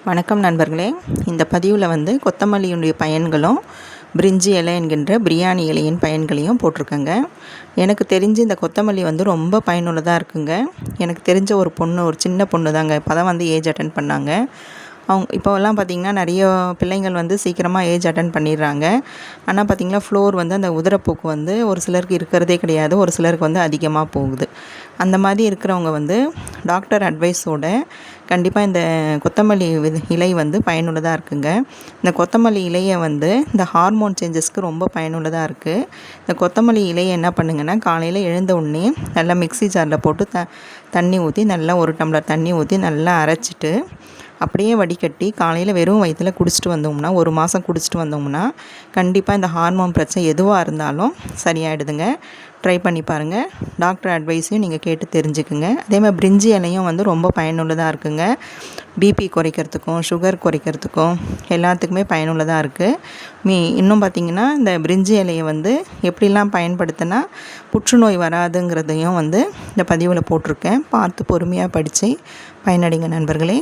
வணக்கம் நண்பர்களே. இந்த பதிவில் வந்து கொத்தமல்லியுடைய பயன்களும் பிரிஞ்சி இலை என்கின்ற பிரியாணி இலையின் பயன்களையும் போட்டிருக்கேங்க. எனக்கு தெரிஞ்சு இந்த கொத்தமல்லி வந்து ரொம்ப பயனுள்ளதாக இருக்குங்க. எனக்கு தெரிஞ்ச ஒரு சின்ன பொண்ணு தாங்க இப்போ தான் வந்து ஏஜ் அட்டன் பண்ணாங்க. இப்போல்லாம் பார்த்திங்கன்னா நிறைய பிள்ளைங்கள் வந்து சீக்கிரமாக ஏஜ் அட்டன் பண்ணிடுறாங்க. ஆனால் பார்த்திங்கன்னா ஃப்ளோர் வந்து அந்த உதிரப்போக்கு வந்து ஒரு சிலருக்கு இருக்கிறதே கிடையாது, ஒரு சிலருக்கு வந்து அதிகமாக போகுது. அந்த மாதிரி இருக்கிறவங்க வந்து டாக்டர் அட்வைஸோட கண்டிப்பாக இந்த கொத்தமல்லி இலை வந்து பயனுள்ளதாக இருக்குங்க. இந்த கொத்தமல்லி இலையை வந்து இந்த ஹார்மோன் சேஞ்சஸ்க்கு ரொம்ப பயனுள்ளதாக இருக்குது. இந்த கொத்தமல்லி இலையை என்ன பண்ணுங்கன்னா, காலையில் எழுந்த உடனே நல்லா மிக்ஸி ஜாரில் போட்டு தண்ணி ஊற்றி நல்லா 1 டம்ளர் தண்ணி ஊற்றி நல்லா அரைச்சிட்டு அப்படியே வடிகட்டி காலையில் வெறும் வயிற்றில் குடிச்சிட்டு வந்தோம்னா, 1 மாதம் குடிச்சிட்டு வந்தோம்னா கண்டிப்பாக இந்த ஹார்மோன் பிரச்சனை எதுவாக இருந்தாலும் சரியாயிடுதுங்க. ட்ரை பண்ணி பாருங்கள். டாக்டர் அட்வைஸையும் நீங்கள் கேட்டு தெரிஞ்சுக்குங்க. அதேமாதிரி பிரிஞ்சி இலையும் வந்து ரொம்ப பயனுள்ளதாக இருக்குங்க. பிபி குறைக்கிறதுக்கும் சுகர் குறைக்கிறதுக்கும் எல்லாத்துக்குமே பயனுள்ளதாக இருக்குது. இன்னும் பார்த்திங்கன்னா இந்த பிரிஞ்சி இலையை வந்து எப்படிலாம் பயன்படுத்தினா புற்றுநோய் வராதுங்கிறதையும் வந்து இந்த பதிவில் போட்டிருக்கேன். பார்த்து பொறுமையாக படித்து பயனடைங்க நண்பர்களே.